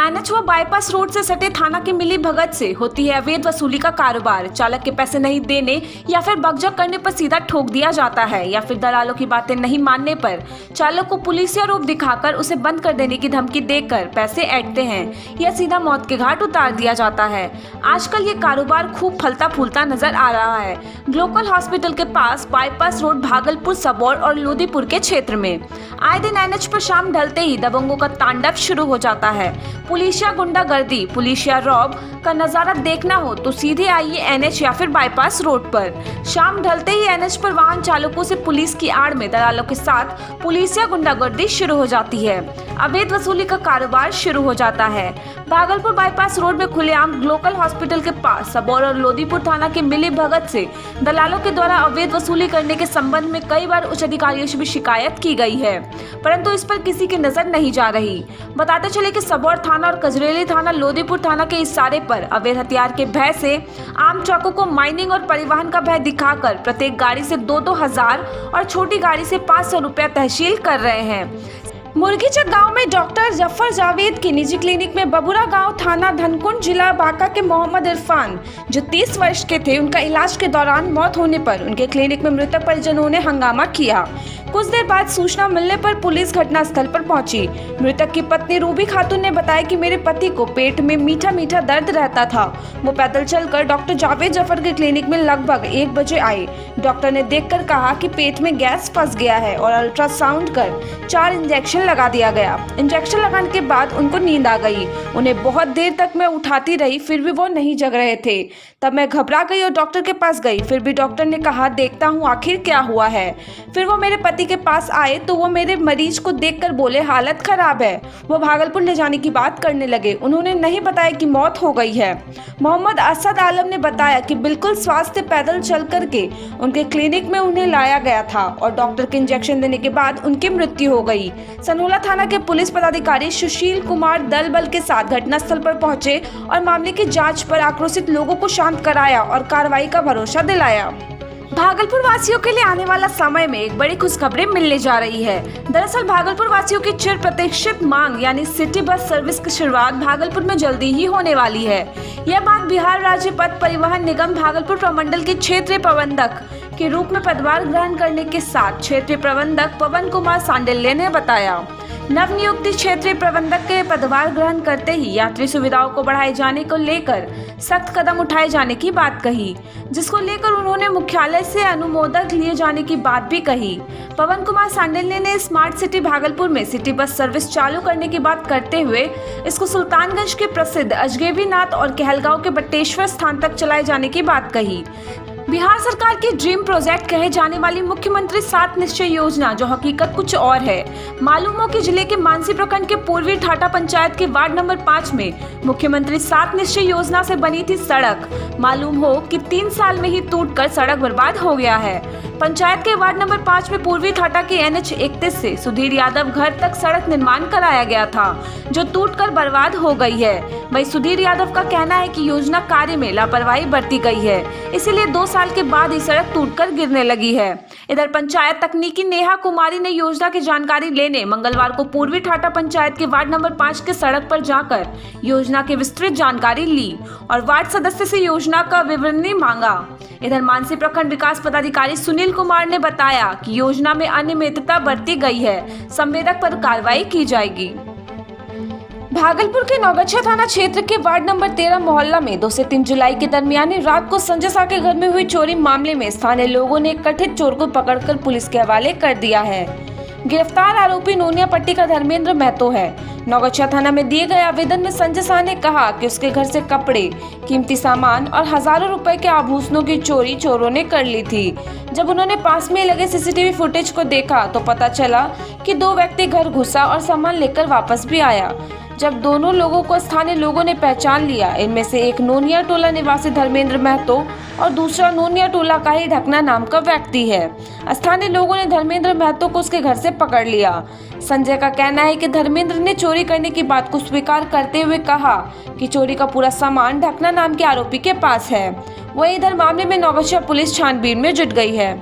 NH व bypass road से सटे थाना के मिली भगत से होती है अवैध वसूली का कारोबार। चालक के पैसे नहीं देने या फिर बकझक करने पर सीधा ठोक दिया जाता है या फिर दलालों की बातें नहीं मानने पर चालक को पुलिसिया रूप दिखाकर उसे बंद कर देने की धमकी देकर पैसे ऐंठते हैं या सीधा मौत के घाट उतार दिया जाता है। आजकल ये कारोबार खूब फलता फूलता नजर आ रहा है। ग्लोबल हॉस्पिटल के पास बाईपास रोड भागलपुर सबौर और लोदीपुर के क्षेत्र में आए दिन एनएच पर शाम ढलते ही दबंगों का तांडव शुरू हो जाता है। पुलिसिया गुंडागर्दी, पुलिसिया रॉब का नजारा देखना हो तो सीधे आइए एनएच या फिर बाईपास रोड पर। शाम ढलते ही एनएच पर वाहन चालकों से पुलिस की आड़ में दलालों के साथ पुलिसिया गुंडागर्दी शुरू हो जाती है। अवैध वसूली का कारोबार शुरू हो जाता है। भागलपुर बाईपास रोड में खुलेआम ग्लोबल हॉस्पिटल के पास सबौर और लोदीपुर थाना के मिली भगत से दलालों के द्वारा अवैध वसूली करने के संबंध में कई बार उच्च अधिकारियों से भी शिकायत की गई है, परंतु इस पर किसी की नजर नहीं जा रही। बताते चले कि सबौर थाना और कजरेली थाना लोदीपुर थाना के इशारे पर अवैध हथियार के भय से आम ट्रकों को माइनिंग और परिवहन का भय दिखाकर प्रत्येक गाड़ी से 2-2 हजार और छोटी गाड़ी से 500 रुपया तहसील कर रहे हैं। मुर्गीचक गांव में डॉक्टर जफर जावेद की निजी क्लिनिक में बबुरा गांव थाना धनकुंड जिला बांका के मोहम्मद इरफान जो 30 वर्ष के थे, उनका इलाज के दौरान मौत होने पर उनके क्लिनिक में मृतक परिजनों ने हंगामा किया। कुछ देर बाद सूचना मिलने पर पुलिस घटनास्थल पर पहुंची। मृतक की पत्नी रूबी खातून ने बताया कि मेरे पति को पेट में मीठा मीठा दर्द रहता था। वो पैदल चलकर डॉक्टर जावेद जफर के क्लिनिक में लगभग 1 बजे आए। डॉक्टर ने देखकर कहा कि पेट में गैस फंस गया है और अल्ट्रासाउंड कर 4 इंजेक्शन लगा दिया गया। इंजेक्शन लगाने के बाद उनको नींद आ गई। उन्हें बहुत देर तक मैं उठाती रही, फिर भी वो नहीं जग रहे थे। तब मैं घबरा गई और डॉक्टर के पास गई। फिर भी डॉक्टर ने कहा देखता हूँ आखिर क्या हुआ है। फिर वो मेरे पति के पास आए तो वो मेरे मरीज को देखकर बोले हालत खराब है। वो भागलपुर ले जाने की बात करने लगे। उन्होंने नहीं बताया कि मौत हो गई है। मोहम्मद असद आलम ने बताया कि बिल्कुल स्वास्थ्य पैदल चल करके उनके क्लिनिक में उन्हें लाया गया था और डॉक्टर के इंजेक्शन देने के बाद उनकी मृत्यु हो गई। सनोला थाना के पुलिस पदाधिकारी सुशील कुमार दल बल के साथ घटनास्थल पर पहुंचे और मामले की जांच पर आक्रोशित लोगों को शांत कराया और कार्रवाई का भरोसा दिलाया। भागलपुर वासियों के लिए आने वाला समय में एक बड़ी खुशखबरी मिलने जा रही है। दरअसल भागलपुर वासियों की चिर प्रतीक्षित मांग यानी सिटी बस सर्विस की शुरुआत भागलपुर में जल्दी ही होने वाली है। यह बात बिहार राज्य पथ परिवहन निगम भागलपुर प्रमंडल के क्षेत्रीय प्रबंधक के रूप में पदभार ग्रहण करने के साथ क्षेत्रीय प्रबंधक पवन कुमार सांडिल्य ने बताया। नवनियुक्त क्षेत्रीय प्रबंधक के पदभार ग्रहण करते ही यात्री सुविधाओं को बढ़ाए जाने को लेकर सख्त कदम उठाए जाने की बात कही, जिसको लेकर उन्होंने मुख्यालय से अनुमोदन लिए जाने की बात भी कही। पवन कुमार सांडिल्य ने स्मार्ट सिटी भागलपुर में सिटी बस सर्विस चालू करने की बात करते हुए इसको सुल्तानगंज के प्रसिद्ध अजगेबीनाथ और कहलगांव के बट्टेश्वर स्थान तक चलाए जाने की बात कही। बिहार सरकार की ड्रीम प्रोजेक्ट कहे जाने वाली मुख्यमंत्री 7 निश्चय योजना जो हकीकत कुछ और है। मालूम हो कि जिले के मानसी प्रखंड के पूर्वी ठाटा पंचायत के वार्ड नंबर 5 में मुख्यमंत्री 7 निश्चय योजना से बनी थी सड़क। मालूम हो कि 3 साल में ही टूटकर सड़क बर्बाद हो गया है। पंचायत के वार्ड नंबर 5 में पूर्वी ठाटा के NH 31 से सुधीर यादव घर तक सड़क निर्माण कराया गया था, जो टूटकर बर्बाद हो गई है। वहीं सुधीर यादव का कहना है कि योजना कार्य में लापरवाही बरती गई है, इसीलिए 2 साल के बाद ही सड़क टूटकर गिरने लगी है। इधर पंचायत तकनीकी नेहा कुमारी ने योजना की जानकारी लेने मंगलवार को पूर्वी ठाटा पंचायत के वार्ड नंबर 5 के सड़क पर जाकर योजना की विस्तृत जानकारी ली और वार्ड सदस्य से योजना का विवरणी मांगा। इधर मानसी प्रखंड विकास पदाधिकारी सुनील कुमार ने बताया कि योजना में अनियमितता बरती गई है, संवेदक पर कार्रवाई की जाएगी। भागलपुर के नौगछिया थाना क्षेत्र के वार्ड नंबर 13 मोहल्ला में 2 से 3 जुलाई के दरमियान रात को संजय शाह के घर में हुई चोरी मामले में स्थानीय लोगों ने एक कथित चोर को पकड़कर पुलिस के हवाले कर दिया है। गिरफ्तार आरोपी नोनिया पट्टी का धर्मेंद्र महतो है। नौगछिया थाना में दिए गए आवेदन में संजय शाह ने कहा कि उसके घर से कपड़े, कीमती सामान और हजारों रुपए के आभूषणों की चोरी चोरों ने कर ली थी। जब उन्होंने पास में लगे सीसीटीवी फुटेज को देखा तो पता चला कि 2 व्यक्ति घर घुसा और सामान लेकर वापस भी आया। जब दोनों लोगों को स्थानीय लोगों ने पहचान लिया, इनमें से एक नोनिया टोला निवासी धर्मेंद्र महतो और दूसरा नोनिया टोला का ही ढकना नाम का व्यक्ति है। स्थानीय लोगों ने धर्मेंद्र महतो को उसके घर से पकड़ लिया। संजय का कहना है कि धर्मेंद्र ने चोरी करने की बात को स्वीकार करते हुए कहा कि चोरी का पूरा सामान ढकना नाम के आरोपी के पास है। वहीं इधर मामले में नौगछिया पुलिस छानबीन में जुट गई है।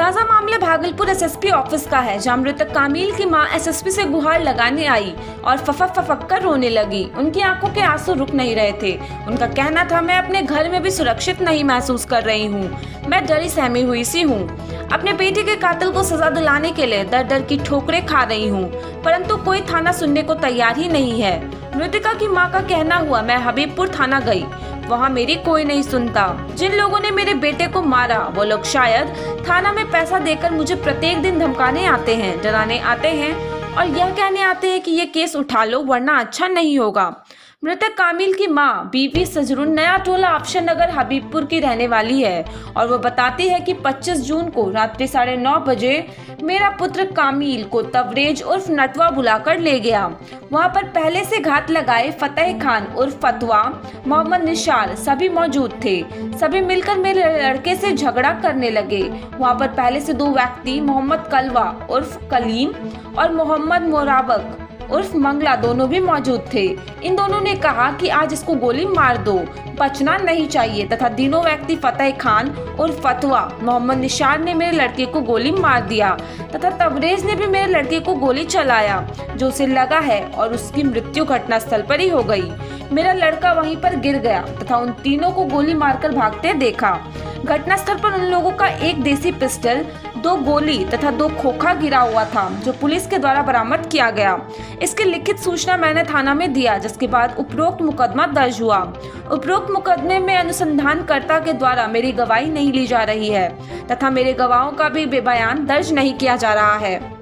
ताज़ा मामला भागलपुर एसएसपी ऑफिस का है, जहां मृतक कामिल की मां एसएसपी से गुहार लगाने आई और फफक फफक कर रोने लगी। उनकी आंखों के आंसू रुक नहीं रहे थे। उनका कहना था, मैं अपने घर में भी सुरक्षित नहीं महसूस कर रही हूँ। मैं डरी सहमी हुई सी हूँ। अपने बेटे के कातिल को सजा दिलाने के लिए दर दर की ठोकरें खा रही हूँ, परंतु कोई थाना सुनने को तैयार ही नहीं है। मृतका की मां का कहना हुआ, मैं हबीबपुर थाना गई, वहाँ मेरी कोई नहीं सुनता। जिन लोगों ने मेरे बेटे को मारा वो लोग शायद थाना में पैसा देकर मुझे प्रत्येक दिन धमकाने आते हैं, डराने आते हैं और यह कहने आते हैं कि ये केस उठा लो वरना अच्छा नहीं होगा। मृतक कामिल की मां बीवी सजरुन नया टोला अफसर नगर हबीबपुर की रहने वाली है और वो बताती है कि 25 जून को रात्रि 9:30 बजे मेरा पुत्र कामिल को तवरेज उर्फ नटवा बुलाकर ले गया। वहां पर पहले से घात लगाए फतेह खान उर्फ फतवा, मोहम्मद निशार सभी मौजूद थे। सभी मिलकर मेरे लड़के से झगड़ा करने लगे। वहां पर पहले से 2 व्यक्ति मोहम्मद कलवा उर्फ कलीम और मोहम्मद मोराबक उर्फ मंगला दोनों भी मौजूद थे। इन दोनों ने कहा कि आज इसको गोली मार दो, बचना नहीं चाहिए तथा तीनों व्यक्ति फतेह खान उर्फ फतवा, मोहम्मद निशार ने मेरे लड़के को गोली मार दिया तथा तबरेज ने भी मेरे लड़के को गोली चलाया, जो उसे लगा है और उसकी मृत्यु घटनास्थल पर ही हो गई। मेरा लड़का वहीं पर गिर गया तथा उन तीनों को गोली मारकर भागते देखा। घटनास्थल पर उन लोगों का एक देसी पिस्टल, 2 गोली तथा 2 खोखा गिरा हुआ था, जो पुलिस के द्वारा बरामद किया गया। इसकी लिखित सूचना मैंने थाना में दिया, जिसके बाद उपरोक्त मुकदमा दर्ज हुआ। उपरोक्त मुकदमे में अनुसंधानकर्ता के द्वारा मेरी गवाही नहीं ली जा रही है तथा मेरे गवाहों का भी बयान दर्ज नहीं किया जा रहा है।